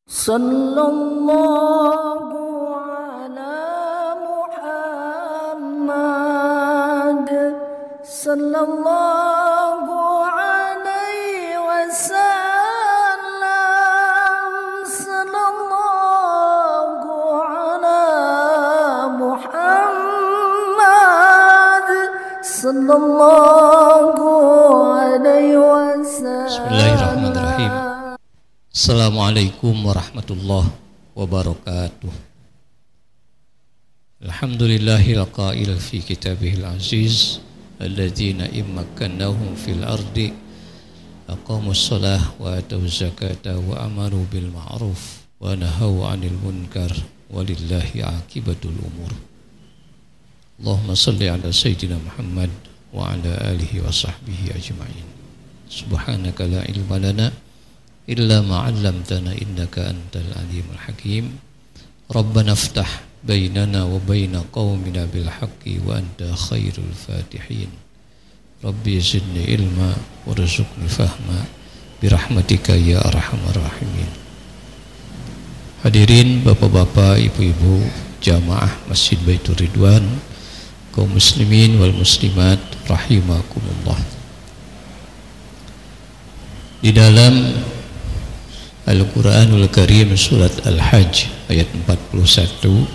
Sallallahu ala Muhammad sallallahu alaihi wasallam. Sallallahu ala Muhammad sallallahu alaihi wasallam. Bismillahirrahmanirrahim. Assalamualaikum warahmatullahi wabarakatuh. Alhamdulillahil qail fi kitabihil aziz alladzina immakannahum fil ardi aqamus shalah wa atuz zakata wa amaru bil ma'ruf wa nahaw 'anil munkar walillahi 'aqibatul umur. Allahumma shalli ala sayyidina Muhammad wa ala alihi wa sahbihi ajma'in. Subhanaka la ilma lana illa ma'allamtana innaka antal alimul hakim. Rabbana aftah bainana wa baina qaumina bil haqqi wa anta khairul fatihin. Rabbi zidni ilma warzuqni fahma birahmatika ya arhamar rahimin. Hadirin bapak-bapak, ibu-ibu, jamaah Masjid Baitur Ridwan, kaum muslimin wal muslimat rahimakumullah. Di dalam Al-Quranul Karim surat Al-Hajj ayat 41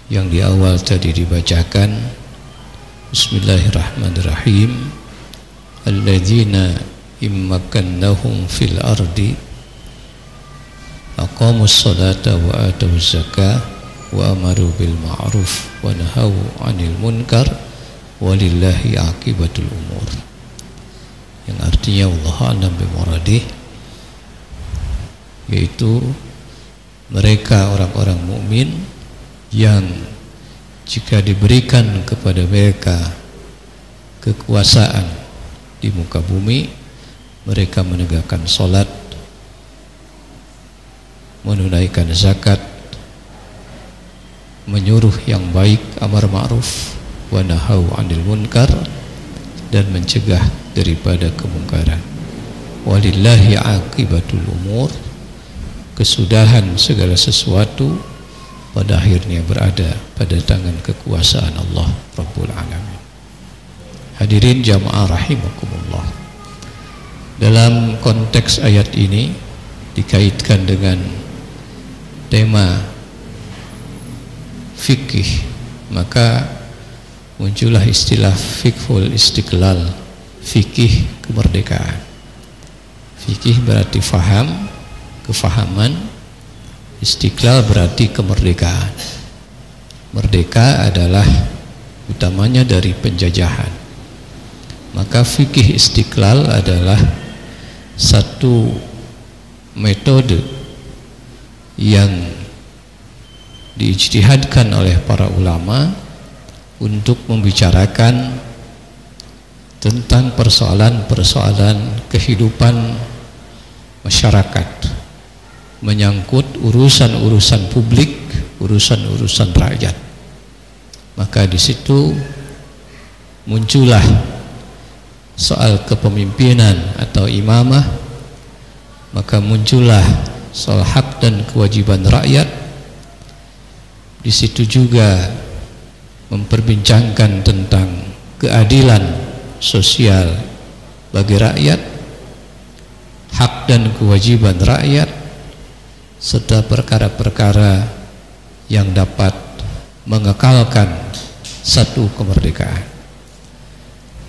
yang di awal tadi dibacakan, Bismillahirrahmanirrahim, alladzina immakannahum fil ardi aqamus salata wa atuz zakah wa amaru bil ma'ruf wa nahaw 'anil munkar walillahi 'aqibatul umur, yang artinya Allah a'lam bimuradih, yaitu mereka orang-orang mukmin yang jika diberikan kepada mereka kekuasaan di muka bumi, mereka menegakkan salat, menunaikan zakat, menyuruh yang baik, amar ma'ruf wa nahaw 'anil munkar, dan mencegah daripada kemungkaran. Walillahi 'aqibatul umur, kesudahan segala sesuatu pada akhirnya berada pada tangan kekuasaan Allah Rabbul Alamin. Hadirin jamaah rahimakumullah, dalam konteks ayat ini dikaitkan dengan tema fikih, maka muncullah istilah fiqhul istiqlal, fikih kemerdekaan. Fikih berarti faham, kefahaman, istiqlal berarti kemerdekaan. Merdeka adalah utamanya dari penjajahan, maka fikih istiqlal adalah satu metode yang diijtihadkan oleh para ulama untuk membicarakan tentang persoalan-persoalan kehidupan masyarakat, menyangkut urusan-urusan publik, urusan-urusan rakyat. Maka di situ muncullah soal kepemimpinan atau imamah, maka muncullah soal hak dan kewajiban rakyat. Di situ juga memperbincangkan tentang keadilan sosial bagi rakyat, hak dan kewajiban rakyat, serta perkara-perkara yang dapat mengekalkan satu kemerdekaan.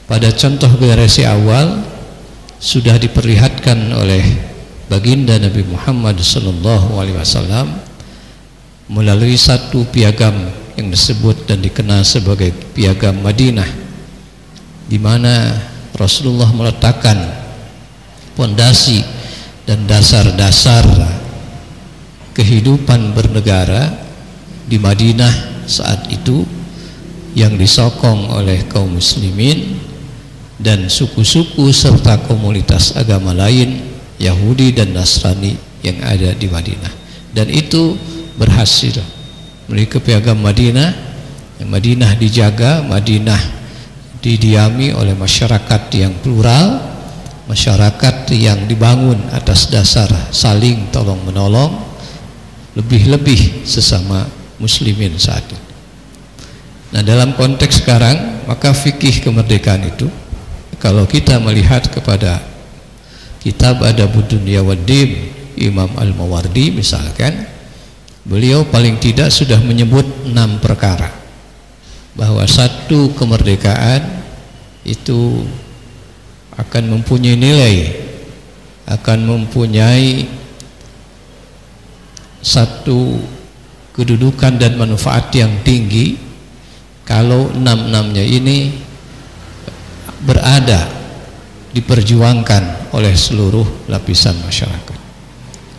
Pada contoh generasi awal sudah diperlihatkan oleh baginda Nabi Muhammad SAW melalui satu piagam yang disebut dan dikenal sebagai piagam Madinah, di mana Rasulullah meletakkan pondasi dan dasar-dasar kehidupan bernegara di Madinah saat itu, yang disokong oleh kaum muslimin dan suku-suku serta komunitas agama lain, Yahudi dan Nasrani yang ada di Madinah. Dan itu berhasil. Melalui piagam Madinah, yang Madinah dijaga, Madinah didiami oleh masyarakat yang plural, masyarakat yang dibangun atas dasar saling tolong menolong, lebih-lebih sesama muslimin saat ini. Nah, dalam konteks sekarang, maka fikih kemerdekaan itu, kalau kita melihat kepada kitab Adabud Dunya Waddin Imam Al-Mawardi misalkan, beliau paling tidak sudah menyebut 6 perkara bahwa satu kemerdekaan itu akan mempunyai nilai, akan mempunyai satu kedudukan dan manfaat yang tinggi kalau 6-6-nya ini berada, diperjuangkan oleh seluruh lapisan masyarakat.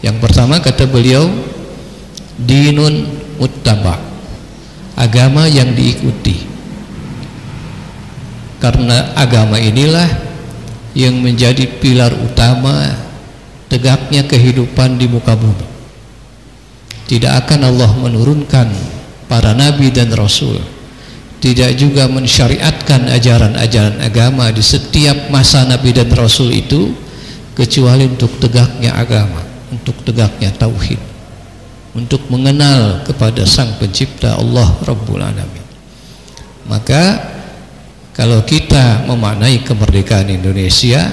Yang pertama kata beliau, dinun muttaba, agama yang diikuti. Karena agama inilah yang menjadi pilar utama tegaknya kehidupan di muka bumi. Tidak akan Allah menurunkan para nabi dan rasul, tidak juga mensyariatkan ajaran-ajaran agama di setiap masa nabi dan rasul itu kecuali untuk tegaknya agama, untuk tegaknya tauhid, untuk mengenal kepada sang pencipta Allah Rabbul Alamin. Maka kalau kita memaknai kemerdekaan Indonesia,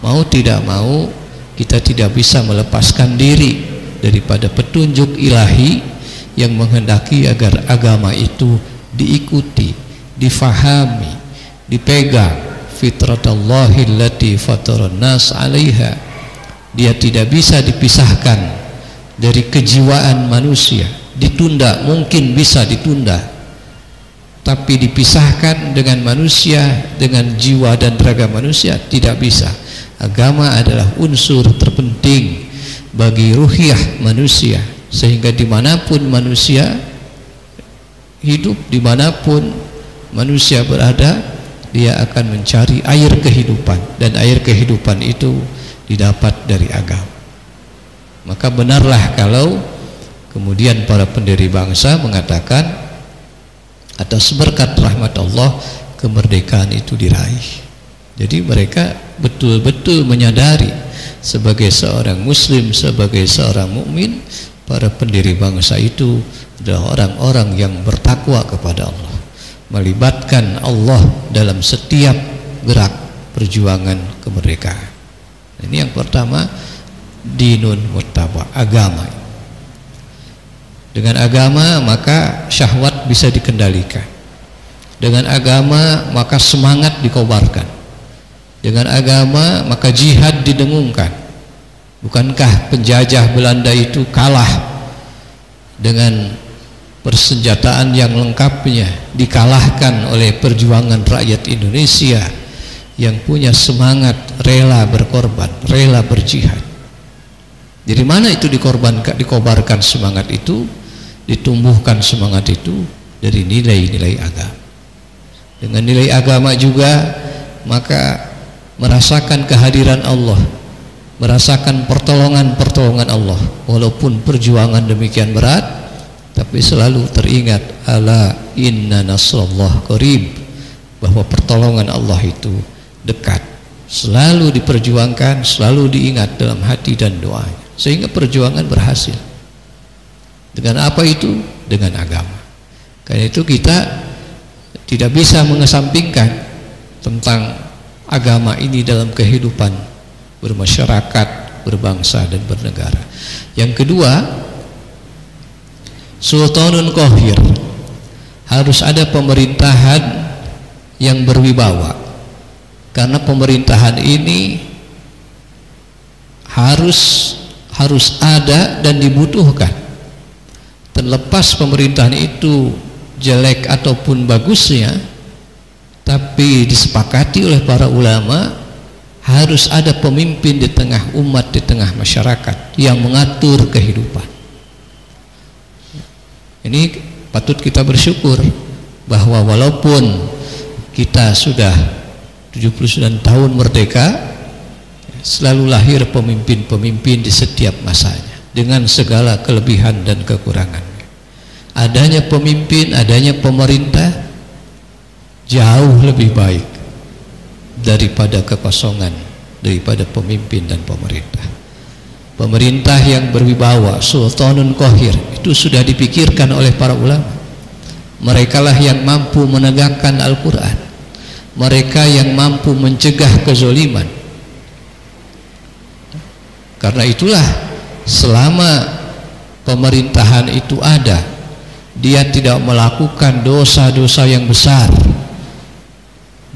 mau tidak mau kita tidak bisa melepaskan diri daripada petunjuk ilahi yang menghendaki agar agama itu diikuti, difahami, dipegang. Fitratallahi allati fataran nas 'alaiha. Dia tidak bisa dipisahkan dari kejiwaan manusia. Ditunda mungkin bisa ditunda, tapi dipisahkan dengan manusia, dengan jiwa dan raga manusia tidak bisa. Agama adalah unsur terpenting bagi ruhiyah manusia, sehingga dimanapun manusia hidup, dimanapun manusia berada, dia akan mencari air kehidupan, dan air kehidupan itu didapat dari agama. Maka benarlah kalau kemudian para pendiri bangsa mengatakan atas berkat rahmat Allah kemerdekaan itu diraih. Jadi mereka betul-betul menyadari sebagai seorang muslim, sebagai seorang mukmin, para pendiri bangsa itu adalah orang-orang yang bertakwa kepada Allah, melibatkan Allah dalam setiap gerak perjuangan kemerdekaan. Ini yang pertama, dinun muttaba, agama. Dengan agama maka syahwat bisa dikendalikan. Dengan agama maka semangat dikobarkan. Dengan agama maka jihad didengungkan. Bukankah penjajah Belanda itu kalah dengan persenjataan yang lengkapnya, dikalahkan oleh perjuangan rakyat Indonesia yang punya semangat rela berkorban, rela berjihad. Dari mana itu dikobarkan semangat itu, ditumbuhkan semangat itu? Dari nilai-nilai agama. Dengan nilai agama juga maka merasakan kehadiran Allah, merasakan pertolongan-pertolongan Allah. Walaupun perjuangan demikian berat, tapi selalu teringat ala inna nasrallah qarib, bahwa pertolongan Allah itu dekat. Selalu diperjuangkan, selalu diingat dalam hati dan doanya, sehingga perjuangan berhasil. Dengan apa itu? Dengan agama. Karena itu kita tidak bisa mengesampingkan tentang agama ini dalam kehidupan bermasyarakat, berbangsa dan bernegara. Yang kedua, sultanun qahir, harus ada pemerintahan yang berwibawa. Karena pemerintahan ini harus ada dan dibutuhkan. Terlepas pemerintahan itu jelek ataupun bagusnya, tapi disepakati oleh para ulama harus ada pemimpin di tengah umat, di tengah masyarakat yang mengatur kehidupan. Ini patut kita bersyukur bahwa walaupun kita sudah 79 tahun merdeka, selalu lahir pemimpin-pemimpin di setiap masanya dengan segala kelebihan dan kekurangannya. Adanya pemimpin, adanya pemerintah jauh lebih baik daripada kekosongan daripada pemimpin dan pemerintah. Pemerintah yang berwibawa, sultanun qahir, itu sudah dipikirkan oleh para ulama. Merekalah yang mampu menegakkan Al-Quran, mereka yang mampu mencegah kezoliman. Karena itulah selama pemerintahan itu ada, dia tidak melakukan dosa-dosa yang besar.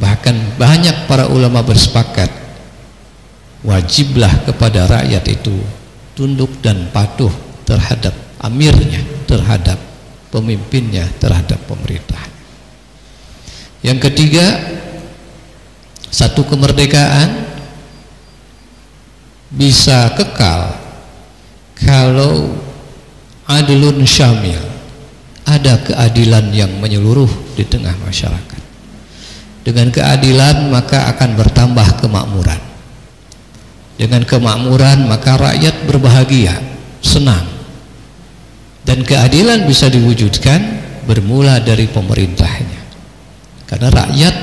Bahkan banyak para ulama bersepakat, wajiblah kepada rakyat itu tunduk dan patuh terhadap amirnya, terhadap pemimpinnya, terhadap pemerintah. Yang ketiga, satu kemerdekaan bisa kekal kalau adlun syamil, ada keadilan yang menyeluruh di tengah masyarakat. Dengan keadilan maka akan bertambah kemakmuran. Dengan kemakmuran maka rakyat berbahagia, senang. Dan keadilan bisa diwujudkan bermula dari pemerintahnya. Karena rakyat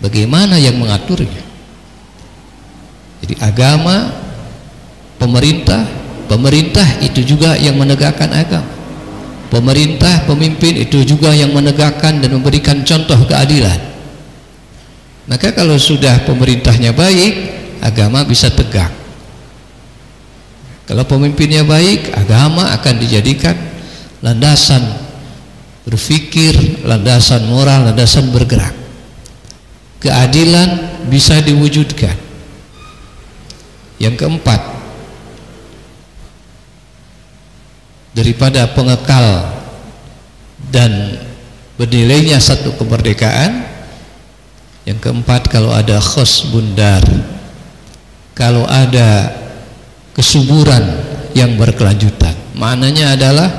bagaimana yang mengaturnya? Jadi agama, pemerintah itu juga yang menegakkan agama. Pemerintah, pemimpin itu juga yang menegakkan dan memberikan contoh keadilan. Maka kalau sudah pemerintahnya baik, agama bisa tegak. Kalau pemimpinnya baik, agama akan dijadikan landasan berpikir, landasan moral, landasan bergerak. Keadilan bisa diwujudkan. Yang keempat, daripada pengekal dan bernilainya satu kemerdekaan, yang keempat, kalau ada khosbun dar, kalau ada kesuburan yang berkelanjutan, maknanya adalah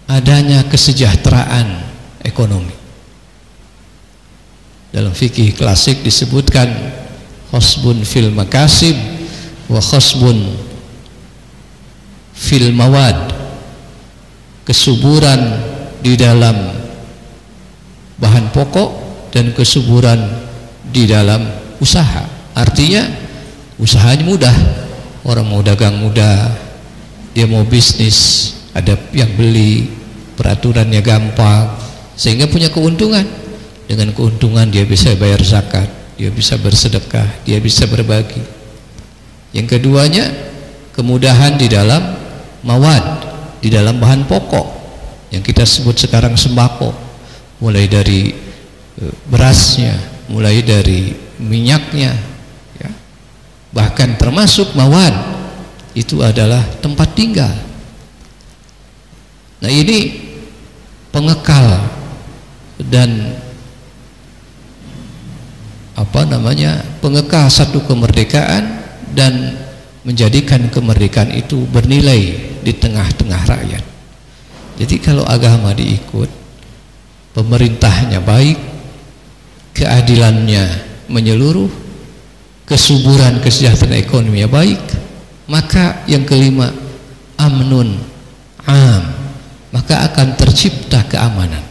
adanya kesejahteraan ekonomi. Dalam fikih klasik disebutkan khosbun fil makasib wa khosbun fil mawad, kesuburan di dalam bahan pokok dan kesuburan di dalam usaha. Artinya usahanya mudah, orang mau dagang mudah, dia mau bisnis ada yang beli, peraturannya gampang, sehingga punya keuntungan. Dengan keuntungan dia bisa bayar zakat, dia bisa bersedekah, dia bisa berbagi. Yang keduanya, kemudahan di dalam mawad, di dalam bahan pokok yang kita sebut sekarang sembako, mulai dari berasnya, mulai dari minyaknya, ya. Bahkan termasuk mawad itu adalah tempat tinggal. Nah, ini pengekal dan pengekal satu kemerdekaan dan menjadikan kemerdekaan itu bernilai di tengah-tengah rakyat. Jadi kalau agama diikut, pemerintahnya baik, keadilannya menyeluruh, kesuburan kesejahteraan ekonominya baik, maka yang kelima, amnun am, maka akan tercipta keamanan.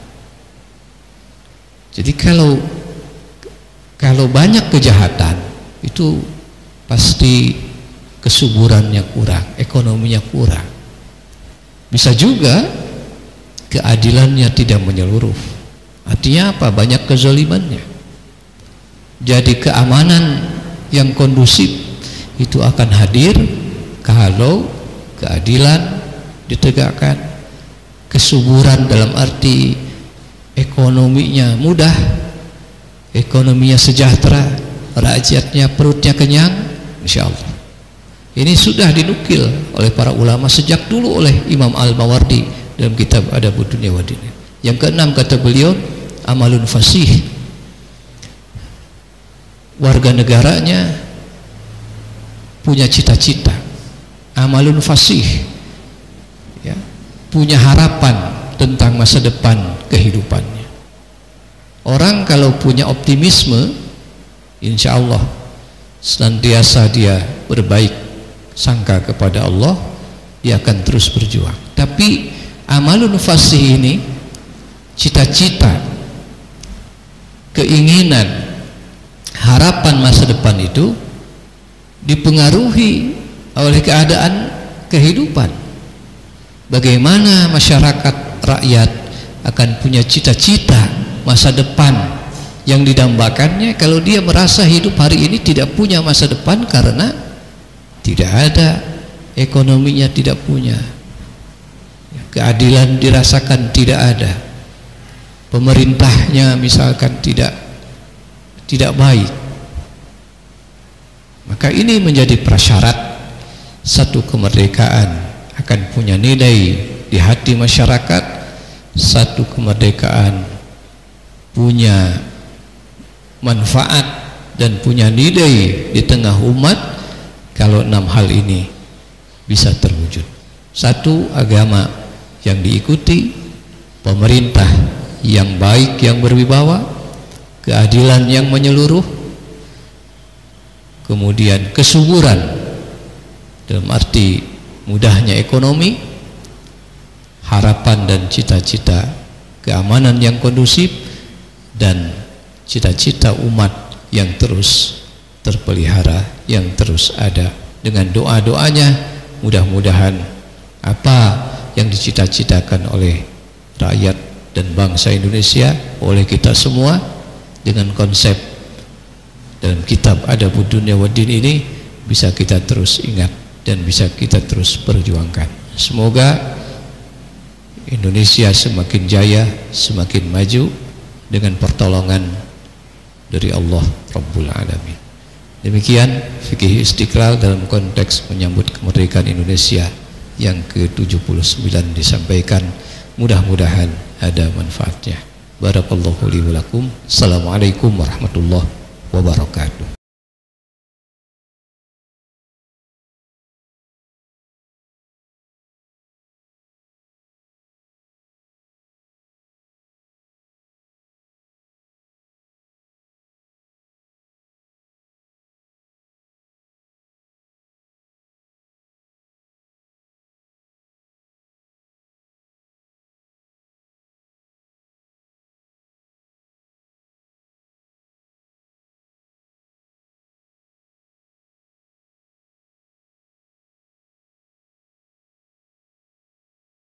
Jadi kalau banyak kejahatan, itu pasti kesuburannya kurang, ekonominya kurang. Bisa juga keadilannya tidak menyeluruh. Artinya apa? Banyak kezalimannya. Jadi keamanan yang kondusif itu akan hadir kalau keadilan ditegakkan, kesuburan dalam arti ekonominya mudah, ekonominya sejahtera, rakyatnya perutnya kenyang, insya Allah. Ini sudah dinukil oleh para ulama sejak dulu oleh Imam Al-Mawardi dalam kitab Adabud Dunya wa Din. Yang keenam kata beliau, amalun fasih, warga negaranya punya cita-cita, amalun fasih, ya, punya harapan tentang masa depan kehidupannya. Orang kalau punya optimisme, insya Allah senantiasa dia berbaik sangka kepada Allah, dia akan terus berjuang. Tapi amalun fasih ini, cita-cita, keinginan, harapan masa depan itu dipengaruhi oleh keadaan kehidupan. Bagaimana masyarakat rakyat akan punya cita-cita masa depan yang didambakannya kalau dia merasa hidup hari ini tidak punya masa depan karena tidak ada, ekonominya tidak punya, keadilan dirasakan tidak ada, pemerintahnya misalkan tidak baik. Maka ini menjadi prasyarat satu kemerdekaan akan punya nilai di hati masyarakat, satu kemerdekaan punya manfaat dan punya nilai di tengah umat kalau 6 hal ini bisa terwujud. Satu, agama yang diikuti, pemerintah yang baik yang berwibawa, keadilan yang menyeluruh, kemudian kesuburan dalam arti mudahnya ekonomi, harapan dan cita-cita keamanan yang kondusif, dan cita-cita umat yang terus terpelihara, yang terus ada. Dengan doa-doanya mudah-mudahan apa yang dicita-citakan oleh rakyat dan bangsa Indonesia, oleh kita semua, dengan konsep dalam kitab Adabud Dunya Waddin ini bisa kita terus ingat dan bisa kita terus perjuangkan. Semoga Indonesia semakin jaya, semakin maju dengan pertolongan dari Allah Rabbul Alamin. Demikian fikih Istiqlal dalam konteks menyambut kemerdekaan Indonesia yang ke-79 disampaikan. Mudah-mudahan ada manfaatnya. Barakallahu li wa lakum. Assalamualaikum warahmatullahi wabarakatuh.